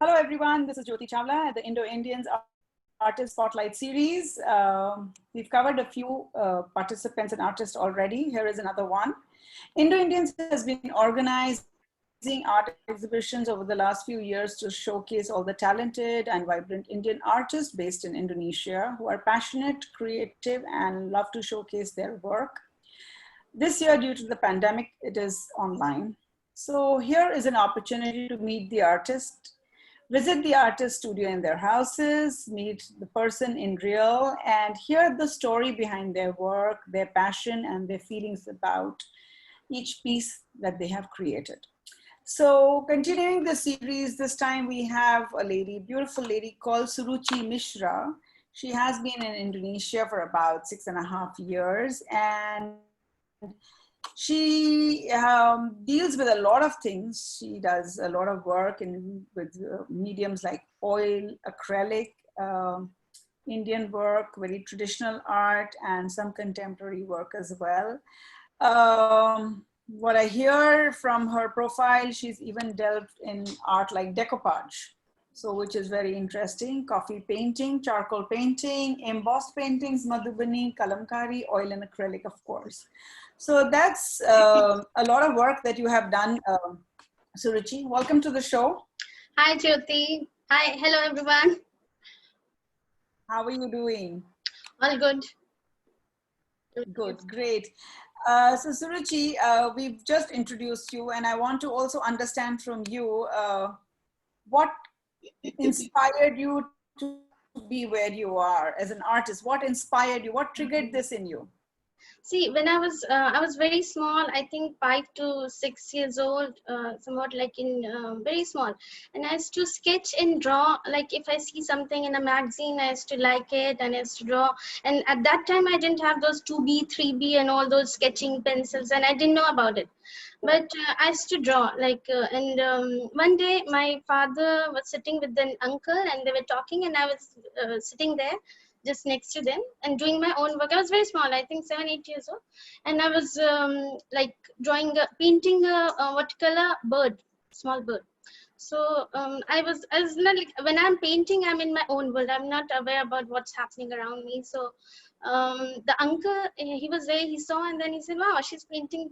Hello, everyone. This is Jyoti Chawla at the Indo-Indians Artist Spotlight Series. We've covered a few participants and artists already. Here is another one. Indo-Indians has been organizing art exhibitions over the last few years to showcase all the talented and vibrant Indian artists based in Indonesia who are passionate, creative, and love to showcase their work. This year, due to the pandemic, it is online. So here is an opportunity to meet the artist, visit the artist studio in their houses, meet the person in real, and hear the story behind their work, their passion, and their feelings about each piece that they have created. So continuing the series, this time we have a lady, beautiful lady called Suruchi Misha. She has been in Indonesia for about 6.5 years, and she deals with a lot of things. She does a lot of work with mediums like oil, acrylic, Indian work, very traditional art, and some contemporary work as well. What I hear from her profile, she's even delved in art like decoupage, so which is very interesting. Coffee painting, charcoal painting, embossed paintings, Madhubani, Kalamkari, oil and acrylic, of course. So that's a lot of work that you have done, Suruchi. Welcome to the show. Hi, Jyoti. Hi, hello everyone. How are you doing? All good. Good, great. So Suruchi, we've just introduced you, and I want to also understand from you what inspired you to be where you are as an artist. What inspired you? What triggered this in you? See, when I was very small, I think 5 to 6 years old, somewhat like in very small. And I used to sketch and draw, like if I see something in a magazine, I used to like it and I used to draw. And at that time, I didn't have those 2B, 3B and all those sketching pencils, and I didn't know about it. But I used to draw, one day my father was sitting with an uncle and they were talking, and I was sitting there just next to them and doing my own work. I was very small, I think 7, 8 years old, and I was like painting a watercolor bird, small bird. So I was not like, when I'm painting, I'm in my own world. I'm not aware about what's happening around me. So the uncle, he was there, he saw, and then he said, wow, she's painting,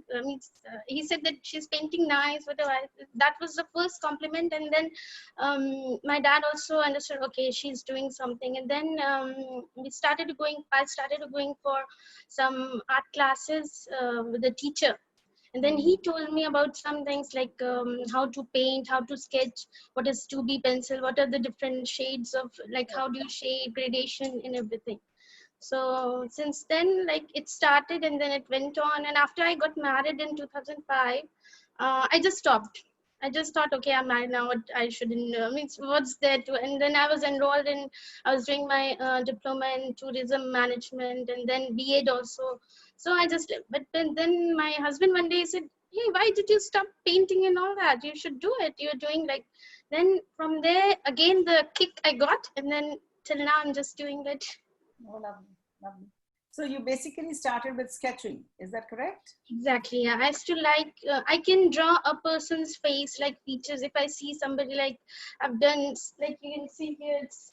he said that she's painting nice, whatever. That was the first compliment. And then my dad also understood, okay, she's doing something. And then I started going for some art classes with a teacher. And then he told me about some things like how to paint, how to sketch, what is 2B pencil, what are the different shades of, like how do you shade, gradation and everything. So since then, like it started and then it went on. And after I got married in 2005, I just stopped. I just thought, okay, I'm married now. What I shouldn't what's there to? And then I was enrolled in. I was doing my diploma in tourism management and then B.Ed also. So I just. But then my husband one day said, "Hey, why did you stop painting and all that? You should do it. You're doing like." Then from there again the kick I got, and then till now I'm just doing it. Oh, lovely, lovely. So you basically started with sketching, is that correct? Exactly. Yeah. I used to like, I can draw a person's face, like features. If I see somebody, like I've done, like you can see here, it's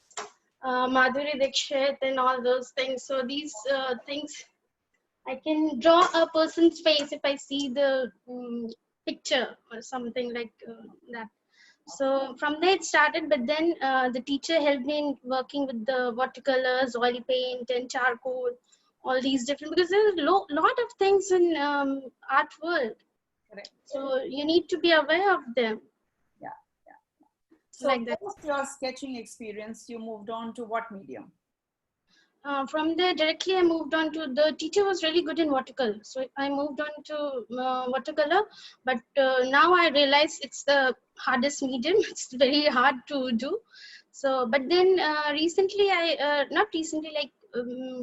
Madhuri Dixit and all those things. So these things, I can draw a person's face if I see the picture or something like that. So from there it started, but then the teacher helped me in working with the watercolors, oil paint and charcoal, all these different, because there's a lot of things in art world. Correct. So you need to be aware of them. Yeah, yeah. So like that. post your sketching experience, you moved on to what medium? From there directly I moved on to, the teacher was really good in watercolor, so I moved on to watercolor. But now I realize it's the hardest medium. It's very hard to do. So but then recently not recently, like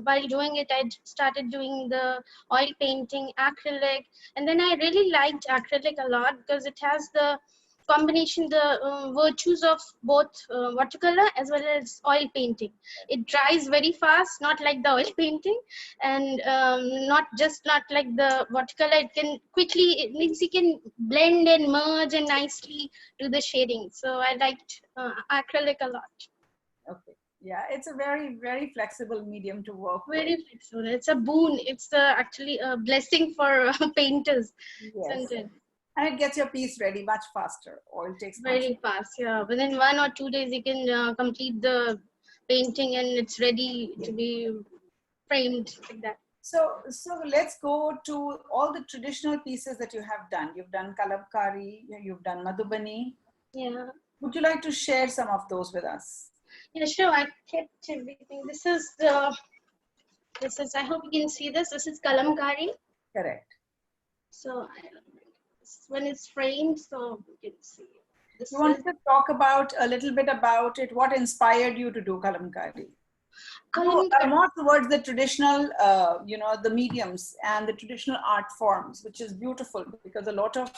while doing it, I started doing the oil painting, acrylic, and then I really liked acrylic a lot because it has the combination the virtues of both watercolor as well as oil painting. It dries very fast, not like the oil painting, and not like the watercolor. It can quickly, it means you can blend and merge and nicely do the shading. So I liked acrylic a lot. Okay. Yeah, it's a very, very flexible medium to work with. Very flexible. It's a boon. It's actually a blessing for painters, Yes. isn't it? And it gets your piece ready much faster. Oil takes much. Very fast, yeah. Within 1 or 2 days, you can complete the painting and it's ready to be framed like that. So let's go to all the traditional pieces that you have done. You've done Kalamkari, you've done Madhubani. Yeah. Would you like to share some of those with us? Yeah, sure. I kept everything. This is, I hope you can see this. This is Kalamkari. Correct. So when it's framed, so you can see. You want to talk about a little bit about it? What inspired you to do Kalamkari? More towards the traditional, the mediums and the traditional art forms, which is beautiful because a lot of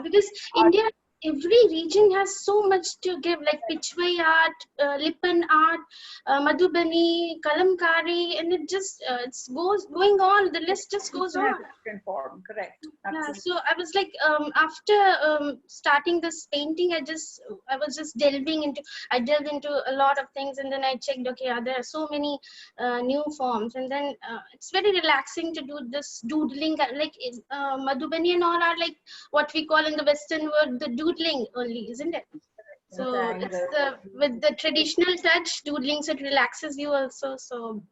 because India, every region has so much to give, like Pichwai art, Lipan art, Madhubani, Kalamkari, and it just it's going on. The list just goes on. Different form, correct. Yeah, so I was like, after starting this painting, I was just I delved into a lot of things, and then I checked, okay, there are so many new forms, and then it's very relaxing to do this doodling, like Madhubani and all are like what we call in the Western world the doodling only, isn't it? So it's with the traditional touch, doodling, so it relaxes you also. So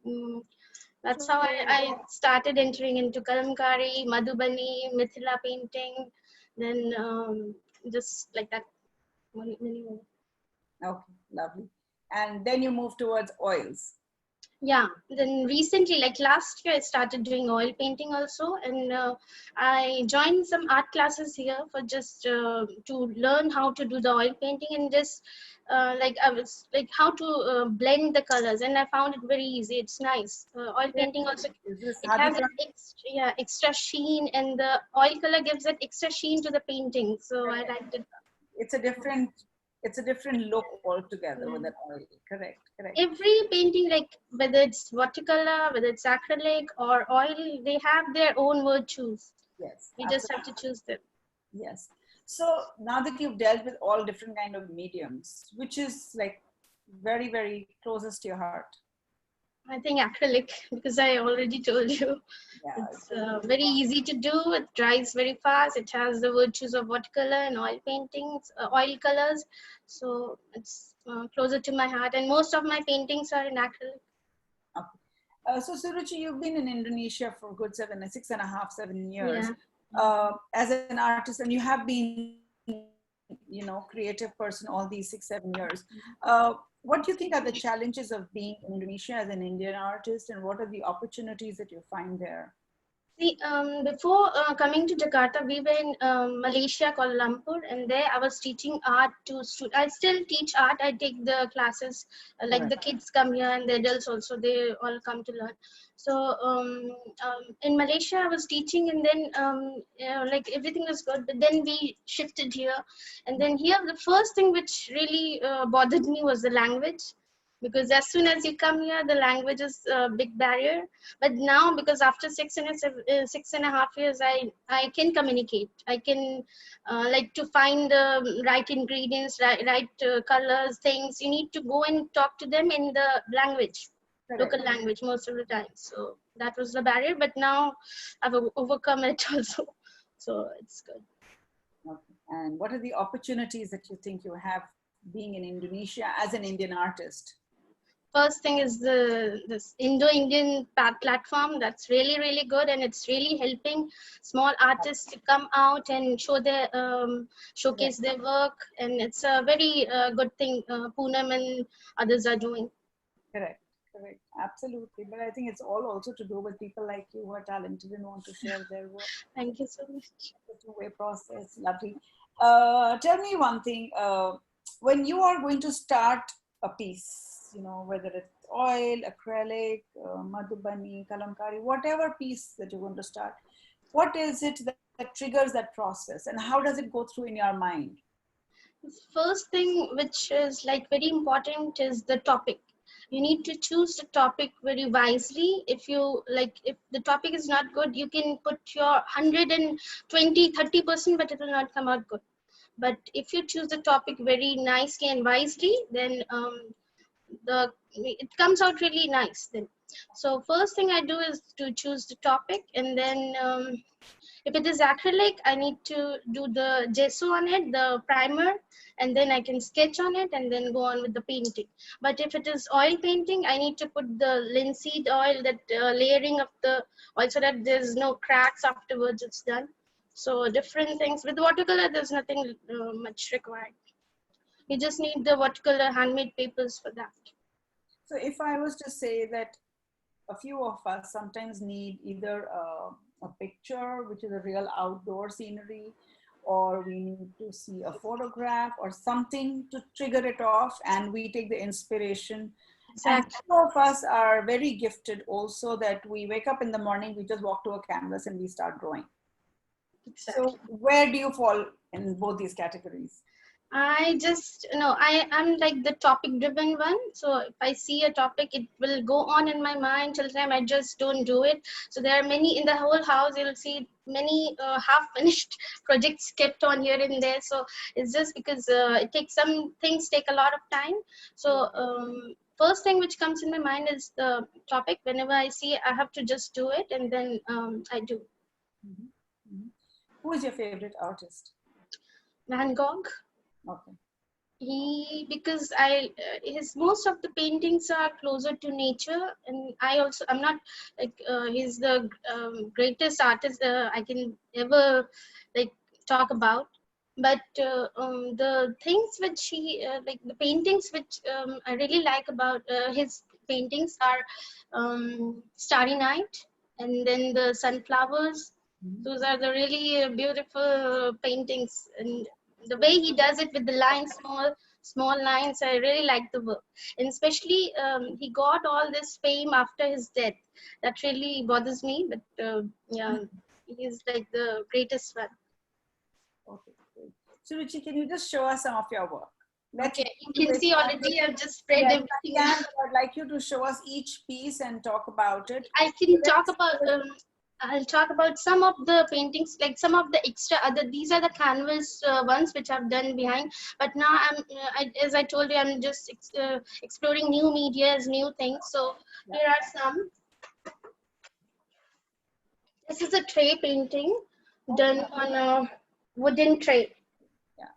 that's how I started entering into Kalamkari, Madhubani, Mithila painting, then just like that. Many. Okay, lovely. And then you move towards oils. Yeah, then recently, like last year, I started doing oil painting also, and I joined some art classes here for just to learn how to do the oil painting, and just like I was like how to blend the colors, and I found it very easy. It's nice. Oil painting also, it has an extra sheen, and the oil color gives that extra sheen to the painting. So I liked it. It's a different look altogether with that oil. Correct. Every painting, like whether it's watercolor, whether it's acrylic or oil, they have their own virtues. Yes. You just have to choose them. Yes. So now that you've dealt with all different kind of mediums, which is like very, very closest to your heart? I think acrylic, because I already told you. Yeah, it's very easy to do. It dries very fast. It has the virtues of watercolor and oil paintings, oil colors. So it's closer to my heart. And most of my paintings are in acrylic. Okay. So Suruchi, you've been in Indonesia for a good 6.5, 7 years. Yeah. As an artist, and you have been, creative person all these 6, 7 years. What do you think are the challenges of being in Indonesia as an Indian artist, and what are the opportunities that you find there? See, before coming to Jakarta, we were in Malaysia, Kuala Lumpur, and there I was teaching art to students. I still teach art. I take the classes, like the kids come here and the adults also, they all come to learn. So in Malaysia, I was teaching, and then like everything was good, but then we shifted here. And then here, the first thing which really bothered me was the language. Because as soon as you come here, the language is a big barrier. But now, because after 6.5 years, I can communicate. I can like to find the right ingredients, right colors, things. You need to go and talk to them in the language, local language most of the time. So that was the barrier. But now I've overcome it also. So it's good. Okay. And what are the opportunities that you think you have being in Indonesia as an Indian artist? First thing is this Indo-Indian platform. That's really, really good, and it's really helping small artists to come out and showcase their work, and it's a very good thing Poonam and others are doing. Correct, absolutely. But I think it's all also to do with people like you who are talented and want to share their work. Thank you so much. It's a two-way process. Lovely. Tell me one thing. When you are going to start a piece, whether it's oil, acrylic, Madhubani, Kalamkari, whatever piece that you're going to start, what is it that triggers that process, and how does it go through in your mind? First thing which is like very important is the topic. You need to choose the topic very wisely. If you like, if the topic is not good, you can put your 120-30%, but it will not come out good. But if you choose the topic very nicely and wisely, then it comes out really nice then. So first thing I do is to choose the topic, and then if it is acrylic, I need to do the gesso on it, the primer, and then I can sketch on it and then go on with the painting. But if it is oil painting, I need to put the linseed oil, that layering of the oil, so that there's no cracks afterwards it's done. So different things. With watercolor, there's nothing much required. You just need the watercolor handmade papers for that. So if I was to say that a few of us sometimes need either a picture, which is a real outdoor scenery, or we need to see a photograph or something to trigger it off, and we take the inspiration. Exactly. And some of us are very gifted also, that we wake up in the morning, we just walk to a canvas and we start drawing. Exactly. So where do you fall in both these categories? I just, no, I'm like the topic driven one. So if I see a topic, it will go on in my mind till the time I just don't do it. So there are many in the whole house, you'll see many half finished projects kept on here and there. So it's just because it takes, some things take a lot of time. So first thing which comes in my mind is the topic. Whenever I see, I have to just do it, and then I do. Mm-hmm. Mm-hmm. Who is your favorite artist? Van Gogh. Okay. Because his most of the paintings are closer to nature, and I'm not like he's the greatest artist I can ever like talk about, but the things which he like the paintings which I really like about his paintings are Starry Night, and then the sunflowers. Those are the really beautiful paintings, and the way he does it with the lines, small lines, I really like the work. And especially he got all this fame after his death. That really bothers me, but yeah, he's like the greatest one. Okay, great. Suruchi, can you just show us some of your work? Okay, you can see already I've just spread everything. I'd like you to show us each piece and talk about it. I can talk about I'll talk about some of the paintings, like some of the extra other. These are the canvas ones which I've done behind. But now as I told you, I'm just exploring new medias, new things. So here are some. This is a tray painting done on a wooden tray. Yeah.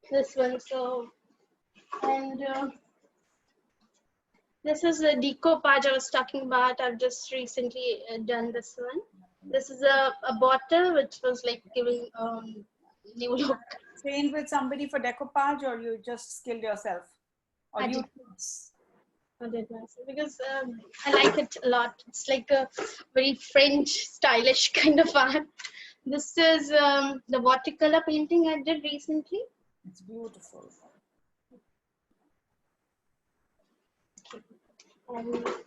This one. So, and this is the Decoupaģe I was talking about. I've just recently done this one. This is a bottle which was like giving new look. Trained with somebody for decoupage, or you just skilled yourself? Or I you? did myself because I like it a lot. It's like a very French stylish kind of art. This is the watercolor painting I did recently. It's beautiful.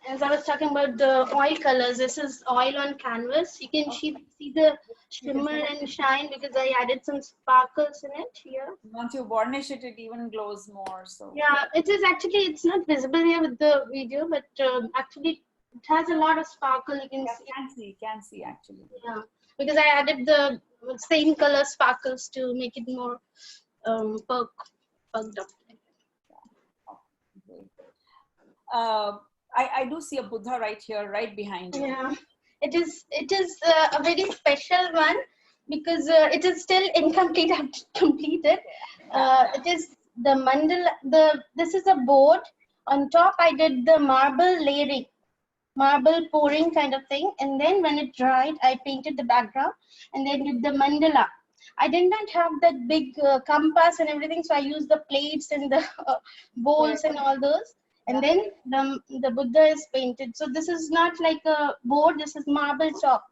As I was talking about the oil colors, this is oil on canvas. You can see the shimmer and shine because I added some sparkles in it here. Once you varnish it, it even glows more. So yeah, it is actually, it's not visible here with the video, but actually it has a lot of sparkle. You can see actually. Yeah, because I added the same color sparkles to make it more perked up. I do see a Buddha right here, right behind you. Yeah, it is a very special one because it is still incomplete. I've completed. It is the mandala. This is a board. On top, I did the marble layering, marble pouring kind of thing, and then when it dried, I painted the background and then did the mandala. I did not have that big compass and everything, so I used the plates and the bowls and all those. And then the Buddha is painted. So this is not like a board, this is marble chalk.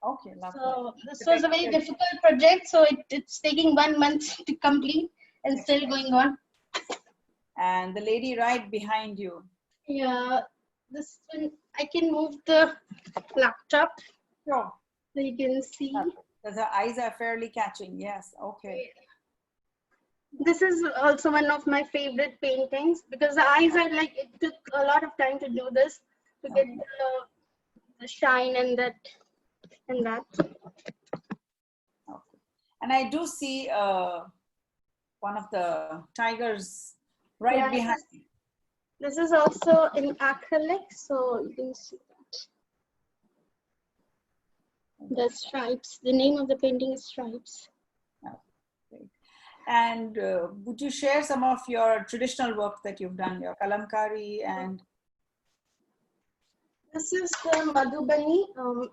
Okay, lovely. So this was a very difficult project. So it's taking 1 month to complete and still going on. And the lady right behind you. Yeah, this one, I can move the laptop. Sure. So you can see. Because her eyes are fairly catching. Yes. Okay. This is also one of my favorite paintings because the eyes are like, it took a lot of time to do this to get the shine and that and that. Okay. And I do see one of the tigers right behind. This is also in acrylic, so you can see that. The stripes. The name of the painting is Stripes. Okay. And would you share some of your traditional work that you've done, your Kalamkari and? This is the Madhubani.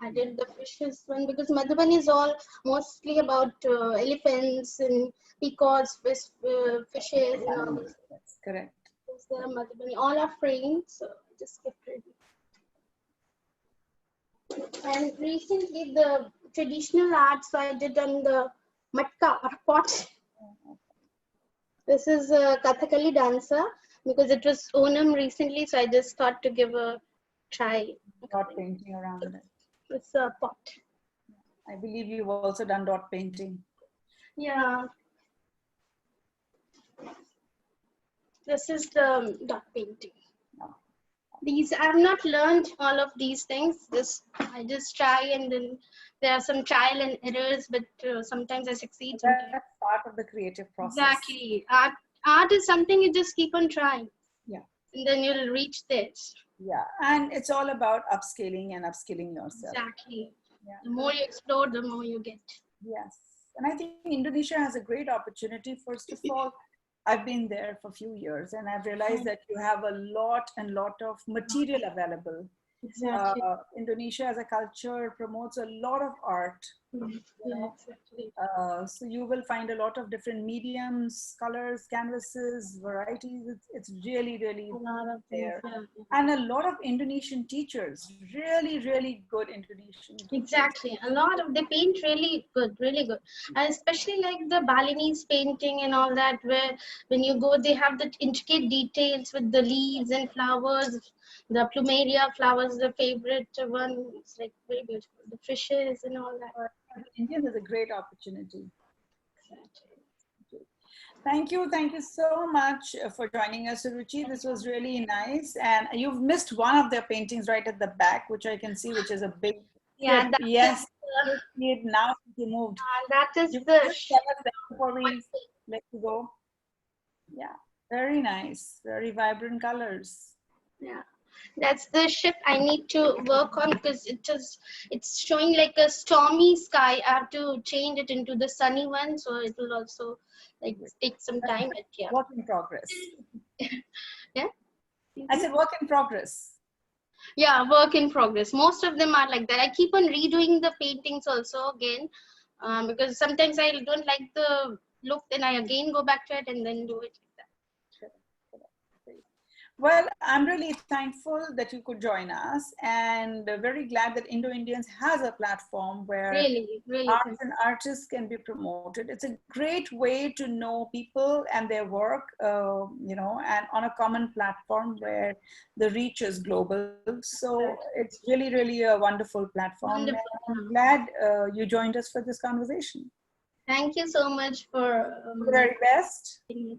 I did the fishes one because Madhubani is all mostly about elephants and peacocks, fishes and all this. That's correct. This is the Madhubani. All are framed, so I just kept ready. And recently the traditional art, so I did on the matka or pot. This is a Kathakali dancer because it was Onam recently, so I just thought to give a try. Dot painting around it. It's a pot. I believe you've also done dot painting. Yeah. This is the dot painting. These I have not learned all of these things. I just try, and then there are some trial and errors, but sometimes I succeed. Sometimes. That's part of the creative process. Exactly. Art is something you just keep on trying. Yeah. And then you'll reach this. Yeah, and it's all about upscaling and upskilling yourself. Exactly. Yeah. The more you explore, the more you get. Yes, and I think Indonesia has a great opportunity. First of all, I've been there for a few years, and I've realized that you have a lot of material available. Exactly. Indonesia as a culture promotes a lot of art. Yeah, exactly. So you will find a lot of different mediums, colors, canvases, varieties. It's really A lot of there. things, yeah. And a lot of Indonesian teachers, really good Indonesian teachers. Exactly. A lot of, they paint really good, and especially like the Balinese painting and all that, where when you go they have the intricate details with the leaves and flowers. The plumeria flowers, the favorite one. It's like very beautiful. The fishes and all that. Indian is a great opportunity. Thank you so much for joining us, Suruchi. This was really nice, and you've missed one of their paintings right at the back, which I can see, which is a big. Yeah, yes. See it now. Moved. That is you the. Just tell us that before we let you go. Yeah, very nice, very vibrant colors. Yeah. That's the ship I need to work on because it's showing like a stormy sky. I have to change it into the sunny one, so it will also like take some time. But yeah, work in progress. Yeah, I said work in progress. Yeah, work in progress. Most of them are like that. I keep on redoing the paintings also again because sometimes I don't like the look, then I again go back to it and then do it like that. Well, I'm really thankful that you could join us, and very glad that Indo-Indians has a platform where really art and artists can be promoted. It's a great way to know people and their work, and on a common platform where the reach is global. So it's really a wonderful platform. Wonderful. I'm glad you joined us for this conversation. Thank you so much for the very best. being